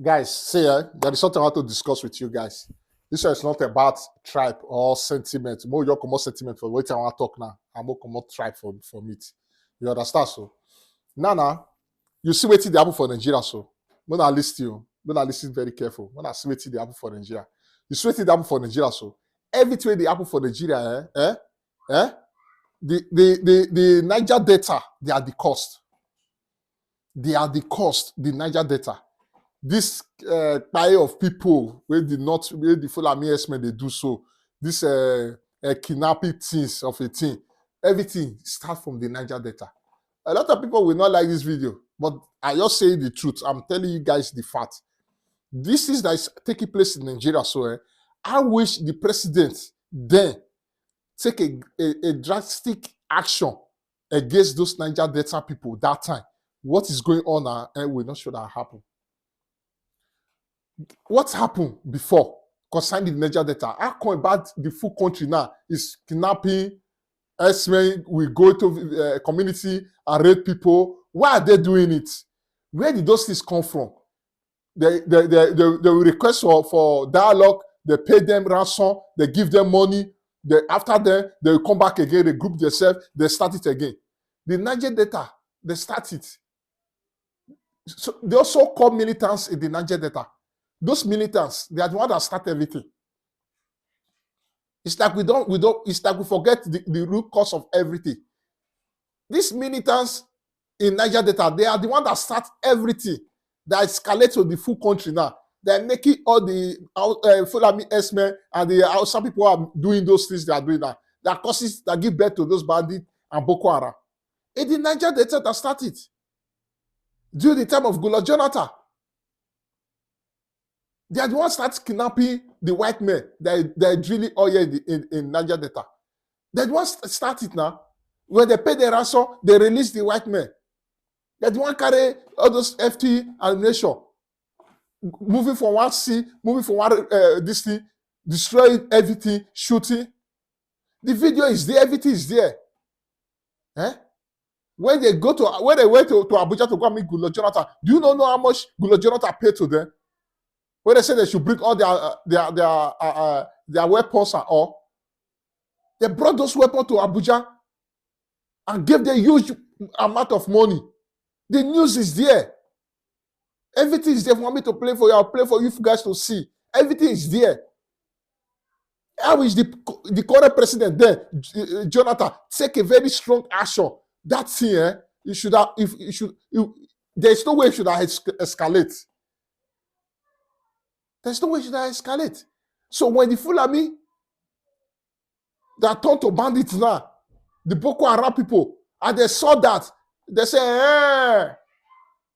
Guys, see, there is something I want to discuss with you guys. This one is not about tribe or sentiment. More you come sentiment for what I want to talk now. I'm more come tribe from it. You understand? So now, you see what they happen for Nigeria. So when I listen very careful. When I see what they happen for Nigeria, you see what they happen for Nigeria. So everything they happen for Nigeria, the Niger data, they are the cost. They are the cost. The Niger data. This pile of people where the Fulani herdsmen they do so. This kidnapping things of a thing. Everything start from the Niger data. A lot of people will not like this video, but I just say the truth. I'm telling you guys the fact. This is that is taking place in Nigeria. So I wish the president then take a drastic action against those Niger Delta people that time. What is going on now? And we're not sure that happen. What happened before concerning the Niger Delta? How come about the full country now is kidnapping? Elsewhere, we go to a community and raid people. Why are they doing it? Where did those things come from? They will request for dialogue. They pay them ransom. They give them money. After that, they will come back again. They group themselves. They start it again. The Niger Delta, they start it. So they also call militants in the Niger Delta. Those militants, they are the ones that start everything. It's like it's like we forget the root cause of everything. These militants in Niger Delta, they are the ones that start everything that escalates to the full country now. They're making all the Fulani herdsmen and some people are doing those things they are doing now. That causes that give birth to those bandits and Boko Haram. It's the Niger Delta that started during the time of Goodluck Jonathan. They are the ones that start kidnapping the white men. They're drilling oil in Niger Delta. They're the ones that start it now. When they pay the ransom, they release the white men. They're the ones carry all those FT ammunition. Moving from one sea, moving from one this thing, destroying everything, shooting. The video is there, everything is there. When they went to Abuja to go and meet Goodluck Jonathan, do you know how much Goodluck Jonathan paid to them? When they say they should bring all their weapons and all, they brought those weapons to Abuja and gave them huge amount of money. The news is there. Everything is there for me to play for you. I'll play for you guys to see. Everything is there. I wish the current president there, Jonathan, take a very strong action. That thing, there's no way it should escalate. There's no way it should escalate. So when the Fulani that turned to bandits now, the Boko Haram people, and they saw that, they say,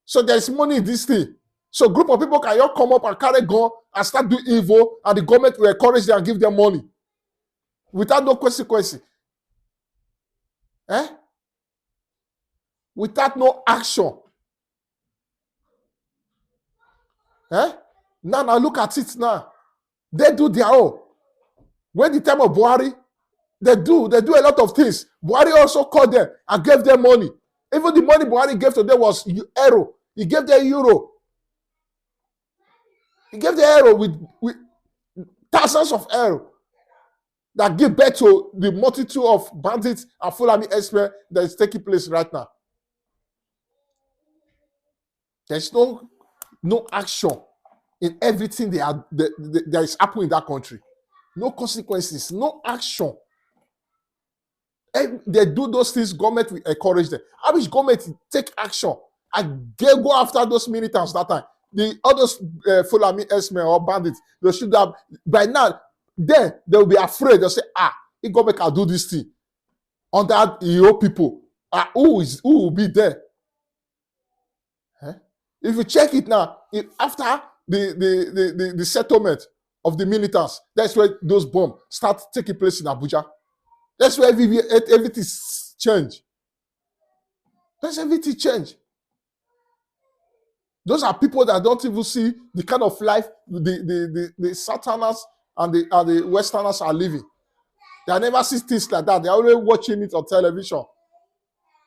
so there's money in this thing. So group of people can come up and carry gun and start doing evil, and the government will encourage them and give them money without no consequence. Without no action. Now look at it now. They do their own. When the time of Buhari, they do a lot of things. Buhari also called them and gave them money. Even the money Buhari gave to them was euro. He gave them euro. He gave the euro with thousands of euro that give birth to the multitude of bandits and Fulani herdsmen that is taking place right now. There's no action in everything that is happening in that country. No consequences, no action. And they do those things, government will encourage them. I wish government take action and they go after those militants that time. The others Fulani herdsmen or bandits, they should have, by now, then they will be afraid. They'll say, if government can do this thing under your people, who will be there? If you check it now, after the settlement of the militants, that's where those bombs start taking place in Abuja. That's where everything change. That's everything change. Those are people that don't even see the kind of life the Southerners and the Westerners are living. They never see things like that. They're always watching it on television.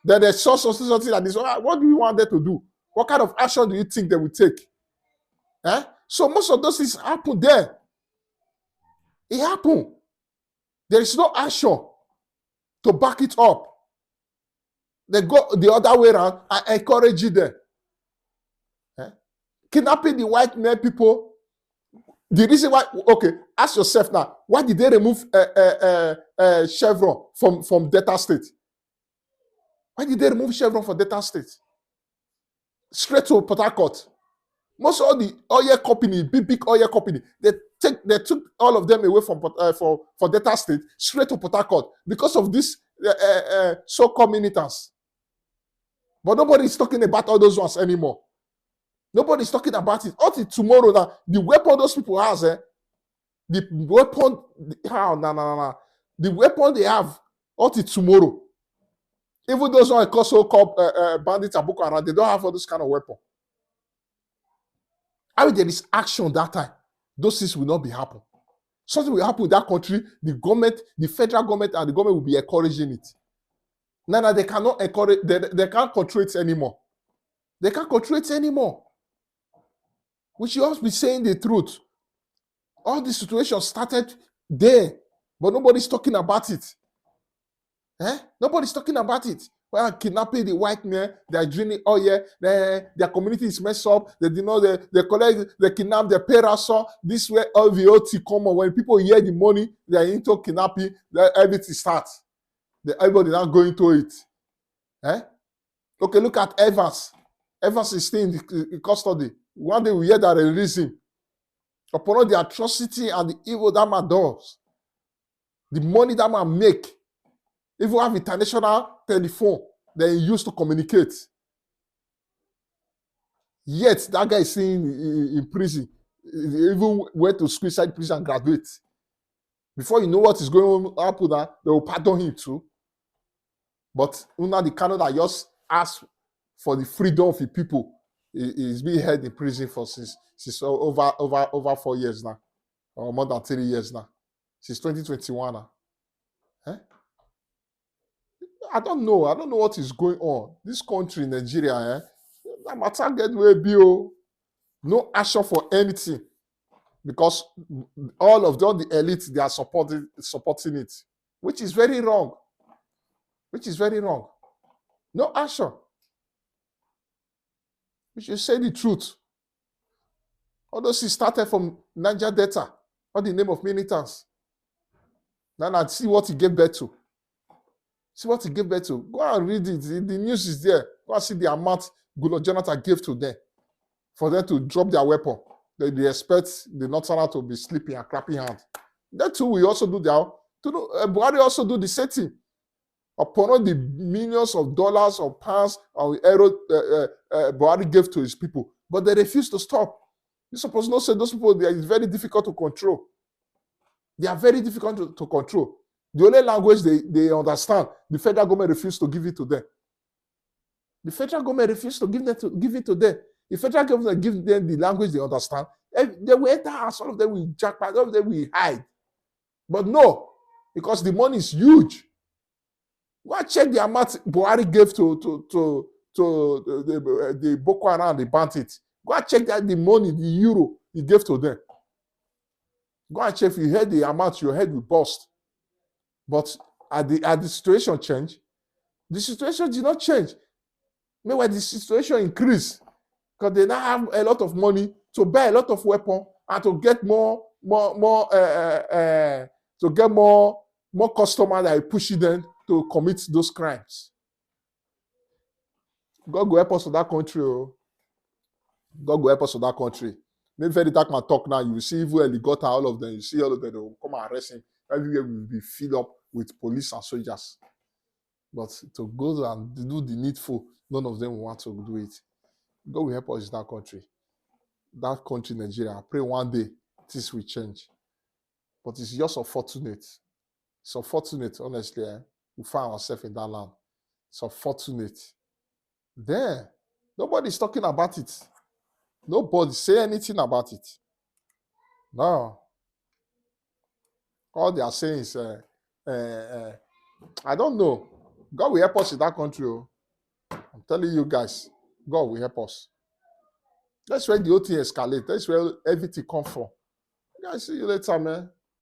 Then they saw something like this. What do you want them to do? What kind of action do you think they will take? Eh? So most of those things happen there. It happened. There is no action to back it up. They go the other way around and encourage it there. Eh? Kidnapping the white male people. The reason why, okay, ask yourself now, why did they remove Chevron from Delta State? Why did they remove Chevron from Delta State? Straight to Port Harcourt. Most of the oil company, big oil company, they took all of them away from for Delta State straight to Port Harcourt because of this so-called militants. But nobody is talking about all those ones anymore. Nobody is talking about it. Until tomorrow now, the weapon those people has, the weapon, the weapon they have until tomorrow. Even those who are so-called bandits and Boko Haram, they don't have all this kind of weapon. How there is action that time, those things will not be happen. Something will happen in that country. The government, the federal government, and the government will be encouraging it. Now they cannot encourage. They can't control it anymore. They can't control it anymore. We should also be saying the truth. All the situation started there, but nobody's talking about it. Nobody's talking about it. Well, kidnapping the white man, they are drilling oil, their community is messed up, they collect, they kidnap, they pay ransom. This way, all the OT come on. When people hear the money, they are into kidnapping, everything starts. Everybody now going to it. Okay, look at Evans. Evans is still in custody. One day we hear that they release him. Upon all the atrocity and the evil that man does, the money that man make, if you have international telephone, then he used to communicate. Yet that guy is still in prison. He even went to suicide prison and graduate. Before you know what is going to happen, they will pardon him too. But now the Canada just asked for the freedom of the people. He's being held in prison for since over 4 years now, or more than 3 years now, since 2021 now. I don't know what is going on. This country, Nigeria, that matter get way bill. No action for anything. Because all of them, the elite, they are supporting it. Which is very wrong. No action. We should say the truth. All those things started from Niger Delta, all the name of militants. Now I see what he gave birth to. Go and read it. The news is there. Go and see the amount Goodluck Jonathan gave to them for them to drop their weapon. They expect the Northerners to be sleeping and clapping hands. That too, we also do that. Buhari also do the same thing. Upon all the millions of dollars or pounds or euro Buhari gave to his people, but they refuse to stop. You're supposed to know, say those people, it's very difficult to control. They are very difficult to control. The only language they understand, the federal government refused to give it to them. The federal government refused to give it to them. The federal government gives them the language they understand. They will enter house, all of them will jackpot, all of them will hide. But no, because the money is huge. Go and check the amount Buhari gave to the Boko Haram, the bandits. Go and check that the money, the euro he gave to them. Go and check. If you heard the amount, your head will burst. But at the situation change, the situation did not change. Meanwhile, the situation increased because they now have a lot of money to buy a lot of weapons and to get more customers that are pushing them to commit those crimes. God go help us for that country. Oh. God go help us for that country. Maybe very dark man talk now. You will see evil helicopter, all of them. You see all of them. They will come and arrest him. Everywhere will be filled up with police and soldiers. But to go and do the needful, none of them want to do it. God will help us in that country. That country, Nigeria. I pray one day things will change. But it's just unfortunate. It's unfortunate, honestly. We find ourselves in that land. It's unfortunate. There. Nobody's talking about it. Nobody say anything about it. No. All they are saying is, I don't know. God will help us in that country. Oh. I'm telling you guys, God will help us. That's where the whole thing escalate. That's where everything come from. Guys, see you later, man.